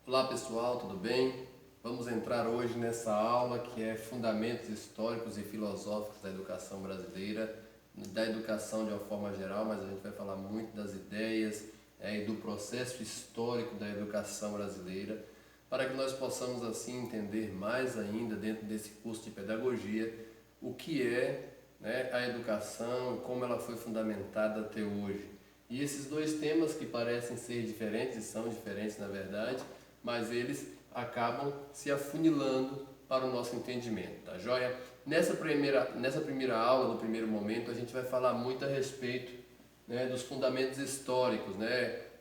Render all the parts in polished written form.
Olá pessoal, tudo bem? Vamos entrar hoje nessa aula que é Fundamentos Históricos e Filosóficos da Educação Brasileira, da educação de uma forma geral, mas a gente vai falar muito das ideias e do processo histórico da educação brasileira, para que nós possamos assim entender mais ainda dentro desse curso de pedagogia o que é, a educação e como ela foi fundamentada até hoje. E esses dois temas que parecem ser diferentes, e são diferentes na verdade, mas eles acabam se afunilando para o nosso entendimento, tá joia? Nessa primeira aula, no primeiro momento, a gente vai falar muito a respeito, dos fundamentos históricos,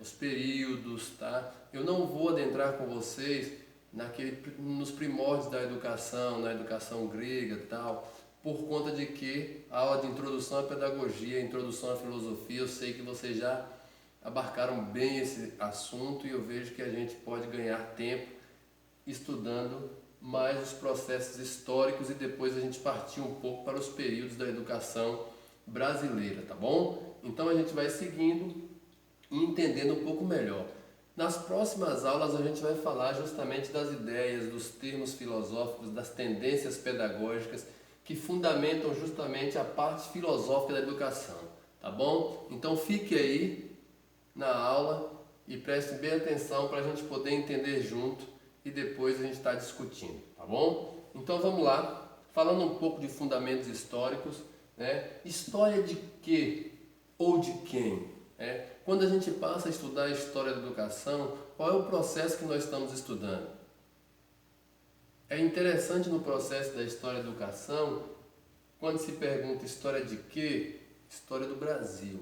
os períodos, tá? Eu não vou adentrar com vocês nos primórdios da educação, na educação grega e tal, por conta de que a aula de introdução à pedagogia, introdução à filosofia, eu sei que vocês já abarcaram bem esse assunto e eu vejo que a gente pode ganhar tempo estudando mais os processos históricos e depois a gente partir um pouco para os períodos da educação brasileira, tá bom? Então a gente vai seguindo e entendendo um pouco melhor. Nas próximas aulas a gente vai falar justamente das ideias, dos termos filosóficos, das tendências pedagógicas que fundamentam justamente a parte filosófica da educação, tá bom? Então fique aí na aula e preste bem atenção para a gente poder entender junto e depois a gente está discutindo, tá bom? Então vamos lá, falando um pouco de fundamentos históricos, História de quê ou de quem? Quando a gente passa a estudar a história da educação, qual é o processo que nós estamos estudando? É interessante no processo da história da educação, quando se pergunta história de quê? História do Brasil,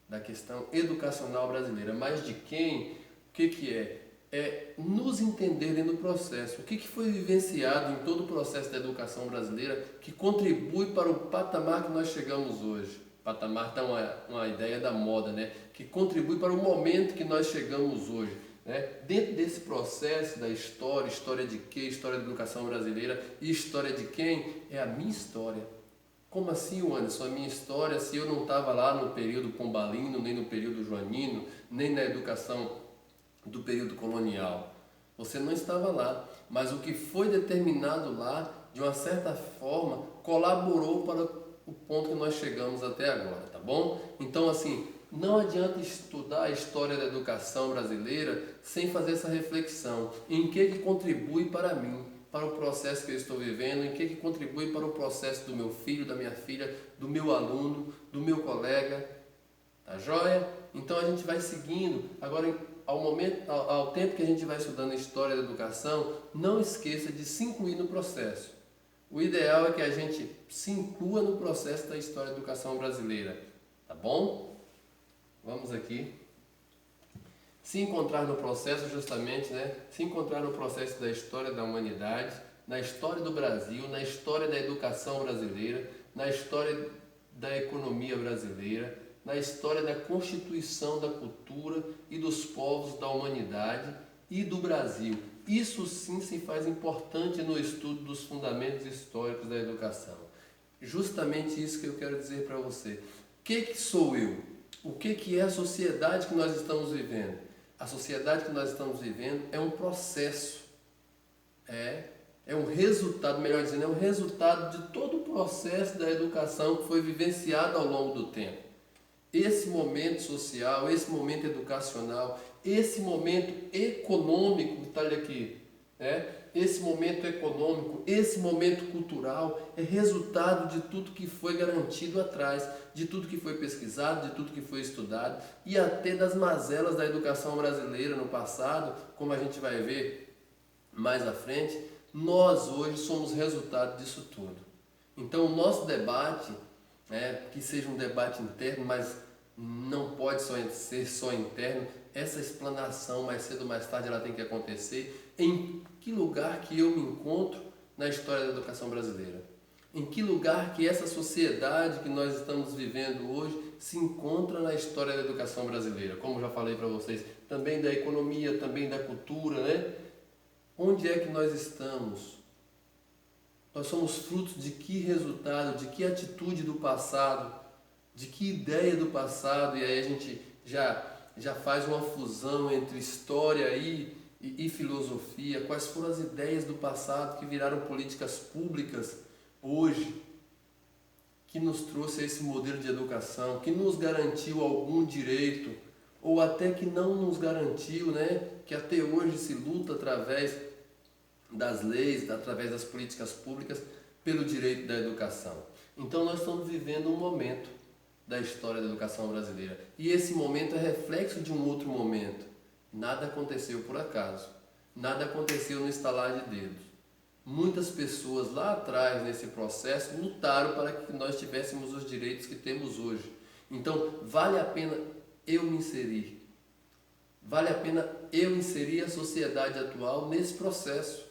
da questão educacional brasileira. Mas de quem? O que é? É nos entender dentro do processo. O que foi vivenciado em todo o processo da educação brasileira que contribui para o patamar que nós chegamos hoje. Patamar dá uma ideia da moda, que contribui para o momento que nós chegamos hoje. Dentro desse processo da história, história de quê? História da educação brasileira e história de quem? É a minha história. Como assim, Anderson? A minha história, se eu não estava lá no período pombalino, nem no período joanino, nem na educação do período colonial. Você não estava lá, mas o que foi determinado lá, de uma certa forma, colaborou para o ponto que nós chegamos até agora, tá bom? Então, assim, não adianta estudar a história da educação brasileira sem fazer essa reflexão. Em que contribui para mim, para o processo que eu estou vivendo, em que contribui para o processo do meu filho, da minha filha, do meu aluno, do meu colega, tá joia? Então a gente vai seguindo. Agora, ao tempo que a gente vai estudando a história da educação, não esqueça de se incluir no processo. O ideal é que a gente se inclua no processo da história da educação brasileira, tá bom? Vamos aqui. Se encontrar no processo justamente, se encontrar no processo da história da humanidade, na história do Brasil, na história da educação brasileira, na história da economia brasileira, na história da constituição da cultura e dos povos da humanidade e do Brasil. Isso sim se faz importante no estudo dos fundamentos históricos da educação. Justamente isso que eu quero dizer para você. O que sou eu? O que é a sociedade que nós estamos vivendo? A sociedade que nós estamos vivendo é um processo, é um resultado, melhor dizendo, é um resultado de todo o processo da educação que foi vivenciado ao longo do tempo. Esse momento social, esse momento educacional, esse momento econômico, está aqui, esse momento econômico, esse momento cultural é resultado de tudo que foi garantido atrás, de tudo que foi pesquisado, de tudo que foi estudado e até das mazelas da educação brasileira no passado, como a gente vai ver mais à frente. Nós hoje somos resultado disso tudo. Então o nosso debate, que seja um debate interno, mas não pode ser só interno, essa explanação mais cedo ou mais tarde ela tem que acontecer. Em que lugar que eu me encontro na história da educação brasileira? Em que lugar que essa sociedade que nós estamos vivendo hoje se encontra na história da educação brasileira? Como já falei para vocês, também da economia, também da cultura, Onde é que nós estamos? Nós somos frutos de que resultado, de que atitude do passado, de que ideia do passado? E aí a gente já faz uma fusão entre história e filosofia, quais foram as ideias do passado que viraram políticas públicas hoje, que nos trouxe esse modelo de educação, que nos garantiu algum direito, ou até que não nos garantiu, né? Que até hoje se luta através das leis, através das políticas públicas, pelo direito da educação. Então nós estamos vivendo um momento da história da educação brasileira. E esse momento é reflexo de um outro momento. Nada aconteceu por acaso. Nada aconteceu no estalar de dedos. Muitas pessoas lá atrás, nesse processo, lutaram para que nós tivéssemos os direitos que temos hoje. Então, vale a pena eu me inserir. Vale a pena eu inserir a sociedade atual nesse processo,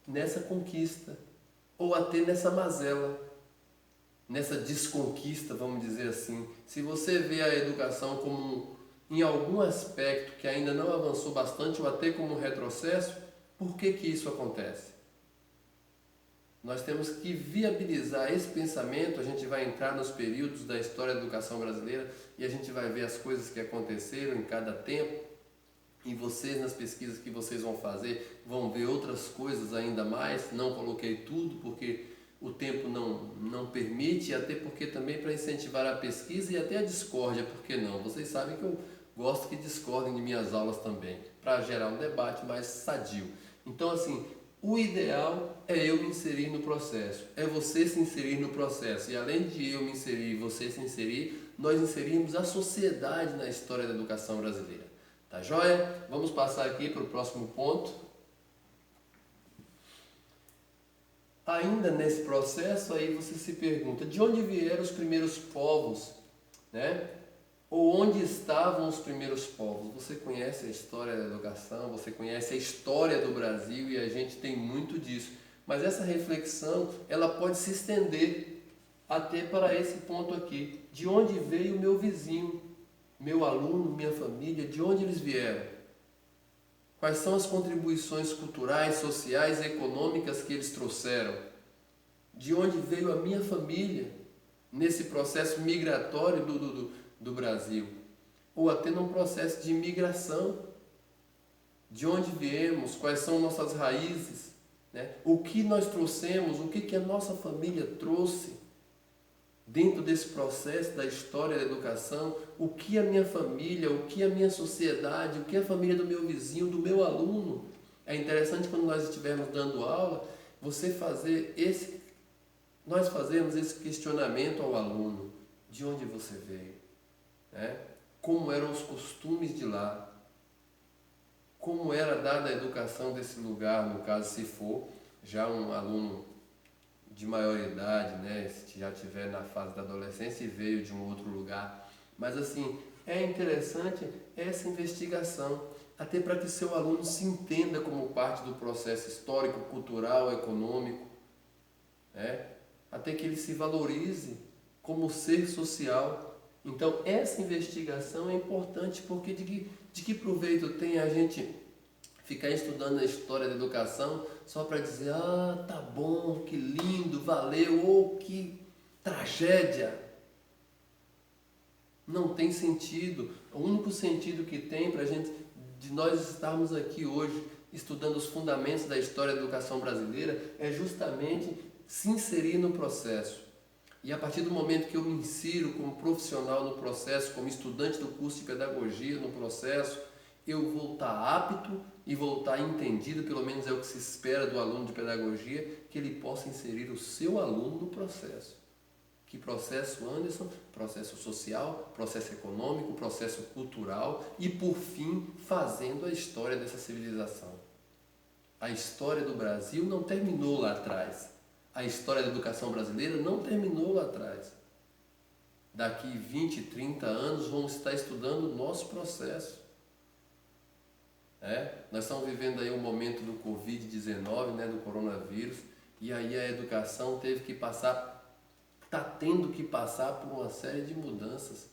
nessa conquista, ou até nessa mazela, nessa desconquista, vamos dizer assim. Se você vê a educação como, em algum aspecto que ainda não avançou bastante, ou até como um retrocesso, por que isso acontece? Nós temos que viabilizar esse pensamento. A gente vai entrar nos períodos da história da educação brasileira e a gente vai ver as coisas que aconteceram em cada tempo. E vocês, nas pesquisas que vocês vão fazer, vão ver outras coisas ainda mais. Não coloquei tudo porque o tempo não permite, e até porque também para incentivar a pesquisa e até a discórdia, por que não? Vocês sabem que eu gosto que discordem de minhas aulas também, para gerar um debate mais sadio. Então, assim, o ideal é eu me inserir no processo, é você se inserir no processo. E além de eu me inserir e você se inserir, nós inserimos a sociedade na história da educação brasileira. Tá joia? Vamos passar aqui para o próximo ponto. Ainda nesse processo, aí você se pergunta, de onde vieram os primeiros povos, né? Ou onde estavam os primeiros povos? Você conhece a história da educação, você conhece a história do Brasil e a gente tem muito disso. Mas essa reflexão, ela pode se estender até para esse ponto aqui. De onde veio o meu vizinho, meu aluno, minha família, de onde eles vieram? Quais são as contribuições culturais, sociais e econômicas que eles trouxeram? De onde veio a minha família nesse processo migratório do Brasil? Ou até num processo de imigração? De onde viemos? Quais são nossas raízes? Né? O que nós trouxemos? O que a nossa família trouxe dentro desse processo da história da educação? O que a minha família, o que a minha sociedade, o que a família do meu vizinho, do meu aluno? É interessante quando nós estivermos dando aula, nós fazemos esse questionamento ao aluno. De onde você veio? Né? Como eram os costumes de lá? Como era dada a educação desse lugar, no caso, se for já um aluno de maior idade, né? Se já estiver na fase da adolescência e veio de um outro lugar. Mas assim, é interessante essa investigação, até para que seu aluno se entenda como parte do processo histórico, cultural, econômico, né? Até que ele se valorize como ser social. Então, essa investigação é importante, porque de que proveito tem a gente ficar estudando a história da educação só para dizer, ah, tá bom, que lindo, valeu, ou que tragédia. Não tem sentido. O único sentido que tem para de nós estarmos aqui hoje estudando os fundamentos da história da educação brasileira é justamente se inserir no processo. E a partir do momento que eu me insiro como profissional no processo, como estudante do curso de pedagogia no processo, eu vou estar apto e vou estar entendido, pelo menos é o que se espera do aluno de pedagogia, que ele possa inserir o seu aluno no processo. Que processo, Anderson? Processo social, processo econômico, processo cultural e, por fim, fazendo a história dessa civilização. A história do Brasil não terminou lá atrás. A história da educação brasileira não terminou lá atrás. Daqui 20, 30 anos vamos estar estudando o nosso processo. Nós estamos vivendo aí um momento do Covid-19, né, do coronavírus, e aí a educação está tendo que passar por uma série de mudanças.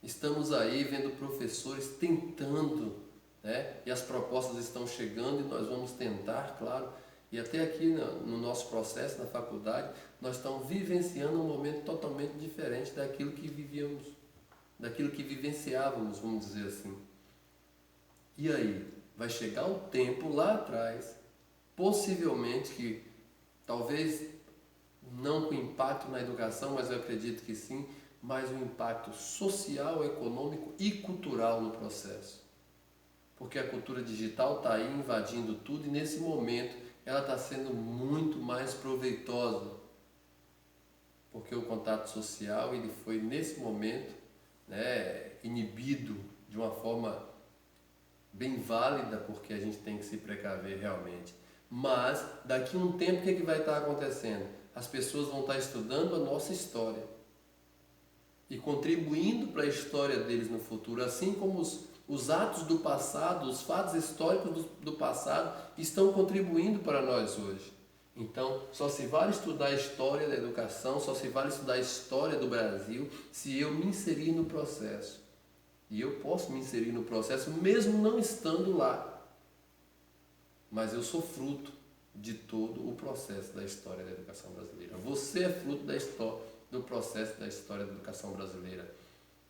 Estamos aí vendo professores tentando, né, e as propostas estão chegando e nós vamos tentar, claro. E até aqui no nosso processo, na faculdade, nós estamos vivenciando um momento totalmente diferente daquilo que vivíamos, daquilo que vivenciávamos, vamos dizer assim. E aí? vai chegar um tempo lá atrás, possivelmente que talvez não com impacto na educação, mas eu acredito que sim, mas um impacto social, econômico e cultural no processo. Porque a cultura digital está aí invadindo tudo e nesse momento ela está sendo muito mais proveitosa. Porque o contato social ele foi nesse momento, né, inibido de uma forma bem válida, porque a gente tem que se precaver realmente. Mas daqui a um tempo o que vai estar acontecendo? As pessoas vão estar estudando a nossa história e contribuindo para a história deles no futuro, assim como os atos do passado, os fatos históricos do passado estão contribuindo para nós hoje. Então, só se vale estudar a história da educação, só se vale estudar a história do Brasil se eu me inserir no processo. E eu posso me inserir no processo mesmo não estando lá. Mas eu sou fruto de todo o processo da história da educação brasileira. Você é fruto do processo da história da educação brasileira.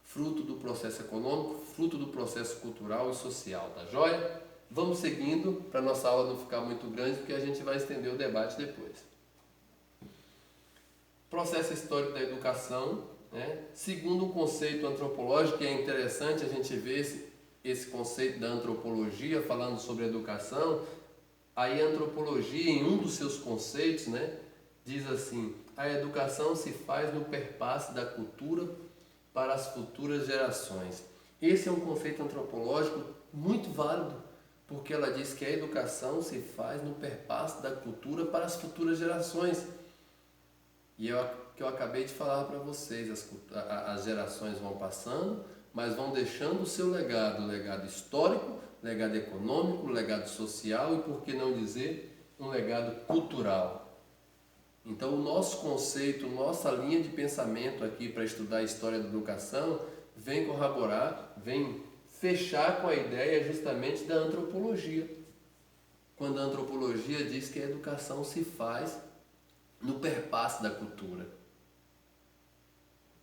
Fruto do processo econômico, fruto do processo cultural e social, tá joia? Vamos seguindo para a nossa aula não ficar muito grande, porque a gente vai estender o debate depois. Processo histórico da educação, né? Segundo um conceito antropológico, que é interessante a gente ver esse conceito da antropologia falando sobre educação. Aí a antropologia, em um dos seus conceitos, né, diz assim: a educação se faz no perpasse da cultura para as futuras gerações. Esse é um conceito antropológico muito válido, porque ela diz que a educação se faz no perpasse da cultura para as futuras gerações. E é o que eu acabei de falar para vocês, as gerações vão passando, mas vão deixando o seu legado histórico, legado econômico, legado social e, por que não dizer, um legado cultural. Então, o nosso conceito, nossa linha de pensamento aqui para estudar a história da educação vem corroborar, vem fechar com a ideia justamente da antropologia. Quando a antropologia diz que a educação se faz no perpasse da cultura.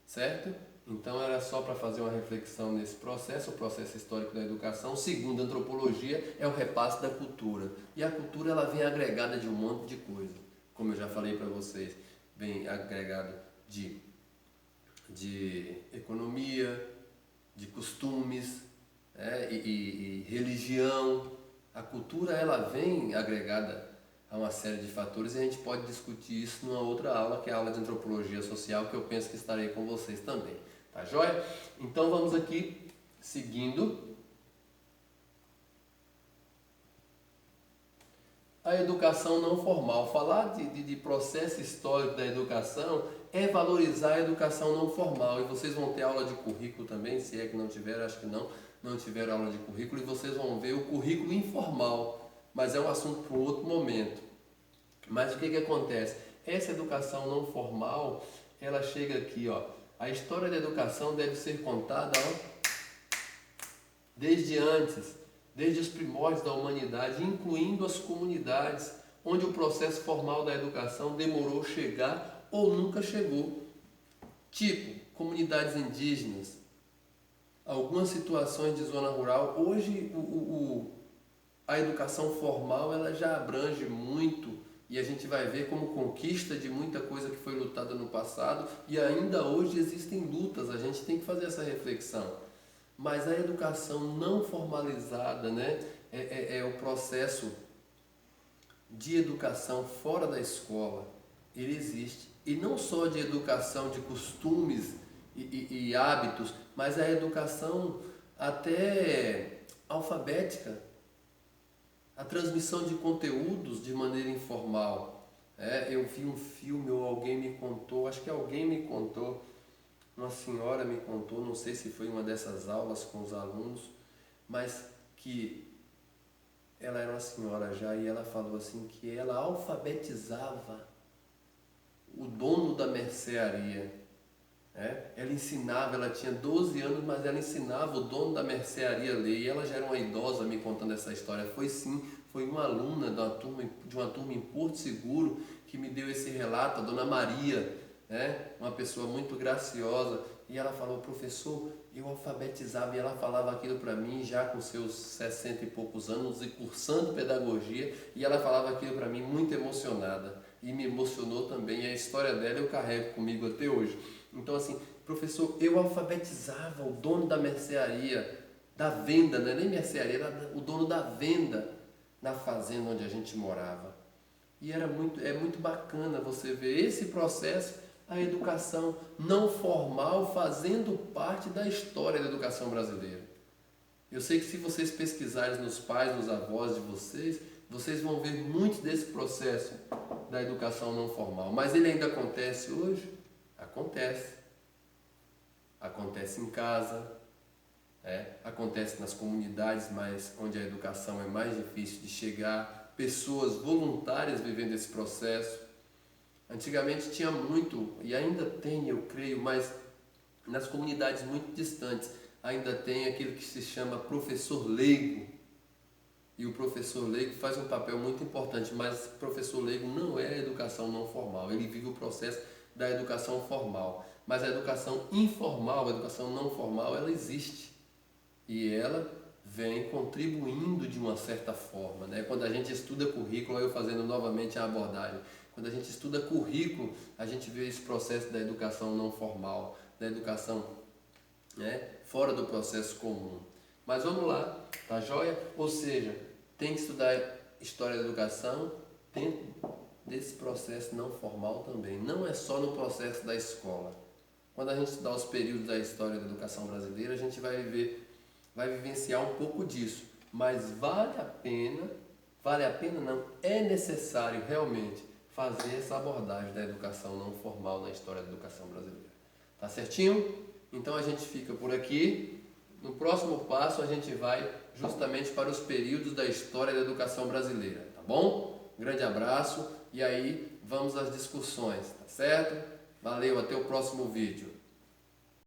Certo? Então era só para fazer uma reflexão nesse processo, o processo histórico da educação. Segundo a antropologia, é o repasse da cultura. E a cultura ela vem agregada de um monte de coisa. Como eu já falei para vocês, vem agregada de economia, de costumes, e religião. A cultura ela vem agregada a uma série de fatores e a gente pode discutir isso numa outra aula, que é a aula de antropologia social, que eu penso que estarei com vocês também. Tá joia? Então vamos aqui seguindo. A educação não formal. Falar de processo histórico da educação é valorizar a educação não formal. E vocês vão ter aula de currículo também, se é que não tiveram, acho que não tiveram aula de currículo, e vocês vão ver o currículo informal. Mas é um assunto para outro momento. Mas o que acontece? Essa educação não formal, ela chega aqui, ó. A história da educação deve ser contada, ó, desde antes, desde os primórdios da humanidade, incluindo as comunidades, onde o processo formal da educação demorou a chegar ou nunca chegou. Tipo, comunidades indígenas, algumas situações de zona rural. Hoje a educação formal ela já abrange muito e a gente vai ver como conquista de muita coisa que foi lutada no passado e ainda hoje existem lutas, a gente tem que fazer essa reflexão. Mas a educação não formalizada, né, é o processo de educação fora da escola, ele existe. E não só de educação de costumes e hábitos, mas a educação até alfabética, a transmissão de conteúdos de maneira informal. Eu vi um filme ou alguém me contou, acho que alguém me contou, uma senhora me contou, não sei se foi uma dessas aulas com os alunos, mas que ela era uma senhora já e ela falou assim que ela alfabetizava o dono da mercearia. Ela ensinava, ela tinha 12 anos, mas ela ensinava o dono da mercearia a ler, e ela já era uma idosa me contando essa história. Foi uma aluna de uma turma em Porto Seguro que me deu esse relato, a dona Maria, uma pessoa muito graciosa, e ela falou: professor, eu alfabetizava e ela falava aquilo para mim já com seus 60 e poucos anos e cursando pedagogia, e ela falava aquilo para mim muito emocionada e me emocionou também, e a história dela eu carrego comigo até hoje. Então assim, professor, eu alfabetizava o dono da mercearia, da venda, não é nem mercearia, era o dono da venda na fazenda onde a gente morava. E é muito bacana você ver esse processo, a educação não formal fazendo parte da história da educação brasileira. Eu sei que se vocês pesquisarem nos pais, nos avós de vocês, vocês vão ver muito desse processo da educação não formal. Mas ele ainda acontece hoje? Acontece. Acontece em casa, acontece nas comunidades onde a educação é mais difícil de chegar, pessoas voluntárias vivendo esse processo. Antigamente tinha muito, e ainda tem, eu creio, mas nas comunidades muito distantes, ainda tem aquele que se chama professor leigo. E o professor leigo faz um papel muito importante, mas professor leigo não é a educação não formal, ele vive o processo da educação formal. Mas a educação informal, a educação não formal, ela existe. E ela vem contribuindo de uma certa forma, né? Quando a gente estuda currículo, eu fazendo novamente a abordagem, quando a gente estuda currículo, a gente vê esse processo da educação não formal, da educação, fora do processo comum. Mas vamos lá, tá joia? Ou seja, tem que estudar história da educação dentro desse processo não formal também. Não é só no processo da escola. Quando a gente estudar os períodos da história da educação brasileira, a gente vai vivenciar um pouco disso. Mas vale a pena não, é necessário realmente fazer essa abordagem da educação não formal na história da educação brasileira. Tá certinho? Então a gente fica por aqui. No próximo passo a gente vai justamente para os períodos da história da educação brasileira, tá bom? Grande abraço e aí vamos às discussões, tá certo? Valeu, até o próximo vídeo.